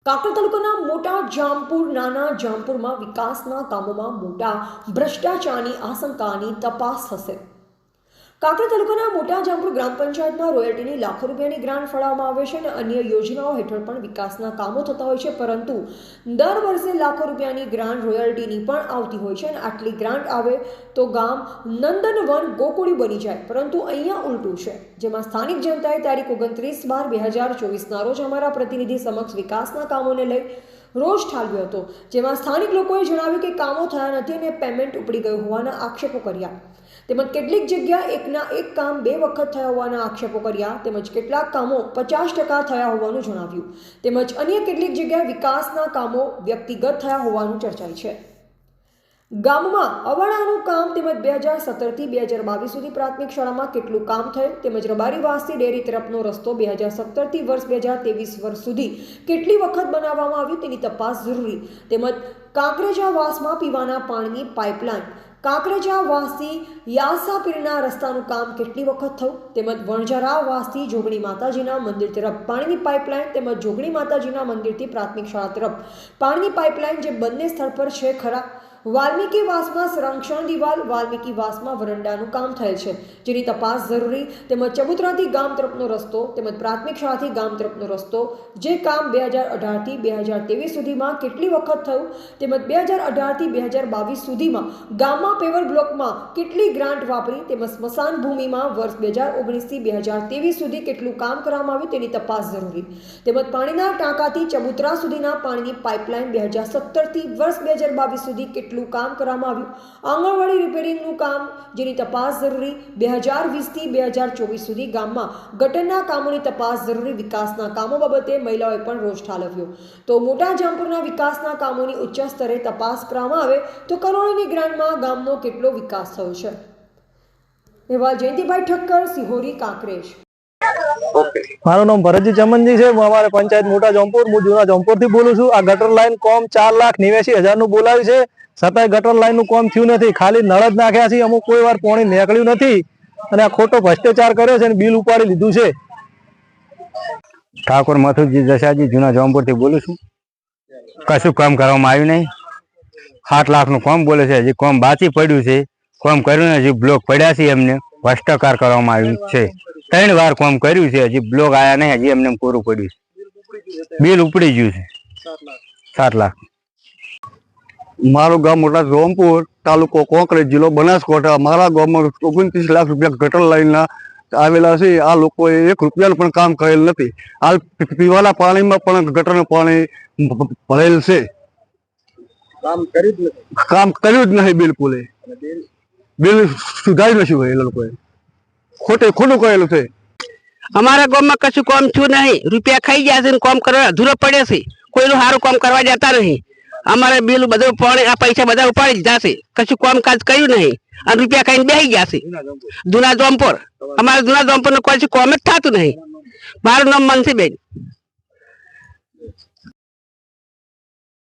કાંકરેજ તાલુકાના મોટા જામપુર નાના જામપુરમાં વિકાસના કામોમાં મોટા ભ્રષ્ટાચારની આશંકાની તપાસ થશે। કાંકરેજ તાલુકાના મોટા જામપુર ગ્રામ પંચાયતમાં રોયલ્ટીની લાખો રૂપિયાની ગ્રાન્ટ ફાળવવામાં આવે છે અને અન્ય યોજનાઓ હેઠળ પણ વિકાસના કામો થતા હોય છે, પરંતુ દર વર્ષે લાખો રૂપિયાની ગ્રાન્ટ રોયલ્ટીની પણ આવતી હોય છે અને આટલી ગ્રાન્ટ આવે તો ગામ નંદનવન ગોકુળિયું બની જાય, પરંતુ અહીંયા ઉલટું છે, જેમાં સ્થાનિક જનતાએ તારીખ 29/12/2024ના રોજ અમારા પ્રતિનિધિ સમક્ષ વિકાસના કામોને લઈ રોષ ઠાલવ્યો હતો, જેમાં સ્થાનિક લોકોએ જણાવ્યું કે કામો થયા નથી અને પેમેન્ટ ઉપડી ગયું હોવાના આક્ષેપો કર્યા, તેમજ કેટલીક જગ્યા એકના એક કામ 2 વખત થયા હોવાના આક્ષેપો કર્યા, તેમજ કેટલાક કામો 50% થયા હોવાનું જણાવ્યું, તેમજ અન્ય કેટલીક જગ્યાએ વિકાસના કામો વ્યક્તિગત થયા હોવાનું ચર્ચાય છે। ગામમાં અવાડાનું કામ તેમજ 2017થી 2022 સુધી પ્રાથમિક શાળામાં કેટલું કામ થયું, તેમજ રબારી વાસથી ડેરી તરફનો રસ્તો 2017થી વર્ષ 2023 વર્ષ સુધી કેટલી વખત બનાવવામાં આવ્યું તેની તપાસ જરૂરી, તેમજ કાંકરેજા વાસમાં પીવાના પાણીની પાઇપલાઇન કાંકરેજા વાસથી યાસાપીરના રસ્તાનું કામ કેટલી વખત થયું, તેમજ વણઝારા વાસથી જોગણી માતાજીના મંદિર તરફ પાણીની પાઇપલાઇન તેમજ જોગણી માતાજીના મંદિરથી પ્રાથમિક શાળા તરફ પાણીની પાઇપલાઇન જે બંને સ્થળ પર છે ખરા। વાલ્મીકી વાસમાં સંરક્ષણ દિવાલ વાલ્મીકી વાસમાં વરંડાનું કામ થયેલ છે, જેની તપાસ જરૂરી, તેમજ ચબુતરાથી ગામ તરફનો રસ્તો તેમજ પ્રાથમિક શાળાથી ગામ તરફનો રસ્તો જે કામ 2018થી 2023 સુધીમાં કેટલી વખત થયું, તેમજ 2018થી 2022 સુધીમાં ગામમાં પેવર બ્લોકમાં કેટલી ગ્રાન્ટ વાપરી, તેમજ સ્મશાન ભૂમિમાં વર્ષ 2019થી 2023 સુધી કેટલું કામ કરવામાં આવ્યું તેની તપાસ જરૂરી, તેમજ પાણીના ટાંકાથી ચબુતરા સુધીના પાણીની પાઇપલાઇન 2017થી વર્ષ 2022 સુધી કેટલું કામ કરવામાં આવ્યું, આંગણવાડી રિપેરિંગનું કામ જેની તપાસ જરૂરી, 2020થી 2024 સુધી ગામમાં ગટરના કામોની તપાસ જરૂરી। વિકાસના કામો બાબતે મહિલાઓએ પણ રોષ ઠાલવ્યો, તો મોટા જામપુરના વિકાસના કામોની ઉચ્ચ સ્તરે તપાસ કરવામાં આવે તો કરોડોની ગ્રાન્ટમાં ગામનો કેટલો વિકાસ થયો છે। અહેવાલ જયંતિભાઈ ઠક્કર, સિહોરી, કાંકરેજ। મારું નામ ભરતજી ચમનજી છે। હું અમારે પંચાયત મોટા જામપુર, હું જૂના જામપુરથી બોલું છું। આ ગટર લાઈન કોમ 4,89,000 નું બોલાવ્યું છે, છતાંય ગટર લાઈન નું કોમ થયું નથી, ખાલી નળ જ નાખ્યા છે, અમુક કોઈ વાર પાણી નીકળ્યું નથી અને આ ખોટો ભ્રષ્ટાચાર કર્યો છે અને બિલ ઉપાડી લીધું છે। ઠાકોર મથુરજી જસાજી જૂના જામપુરથી બોલું છું। કશું કામ કરવામાં આવ્યું નહીં, 7 લાખનું કામ બોલે છે, હજી કામ બાકી પડ્યું છે, કામ કર્યું ને હજી બ્લોક પડ્યા છે, એમને ભ્રષ્ટાચાર કરવામાં આવ્યું છે, 3 વાર કામ કર્યું છે, હજી બ્લોક આવ્યા નહીં, હજી એમને પૂરું પડ્યું છે, બિલ ઉપડી ગયું છે 7 લાખ। મારું ગામ મોટા જામપુર, તાલુકો કાંકરેજ, જિલ્લો બનાસકાંઠા। મારા ગામમાં 29 લાખ રૂપિયા ગટર લાઈનના આવેલા છે। આ લોકોએ 1 રૂપિયાનું પણ કામ કરેલ નથી। હાલ પીવાના પાણીમાં પણ ગટરનું પાણી ભરેલ છે, કામ કર્યું જ નહીં, બિલકુલ બિલ સુધાર્યું નથી હોય, એ લોકોએ ખોટું કરેલું છે। અમારા ગામમાં કશું કામ થયું નહીં, રૂપિયા ખાઈ ગયા છે, કામ કરવા અધૂરો પડે છે, કોઈનું સારું કામ કરવા જતા નહીં। અમારે બિલ બધું પાણી આ પૈસા બધા ઉપાડી દીધા છે, કશું કામકાજ કર્યું નહીં અને રૂપિયા ખાઈને બેસી ગયા છે। જૂના જામપુર, અમારા જૂના જામપુર નું કોઈ કામ જ થતું નહીં। મારું નામ મનસીબેન।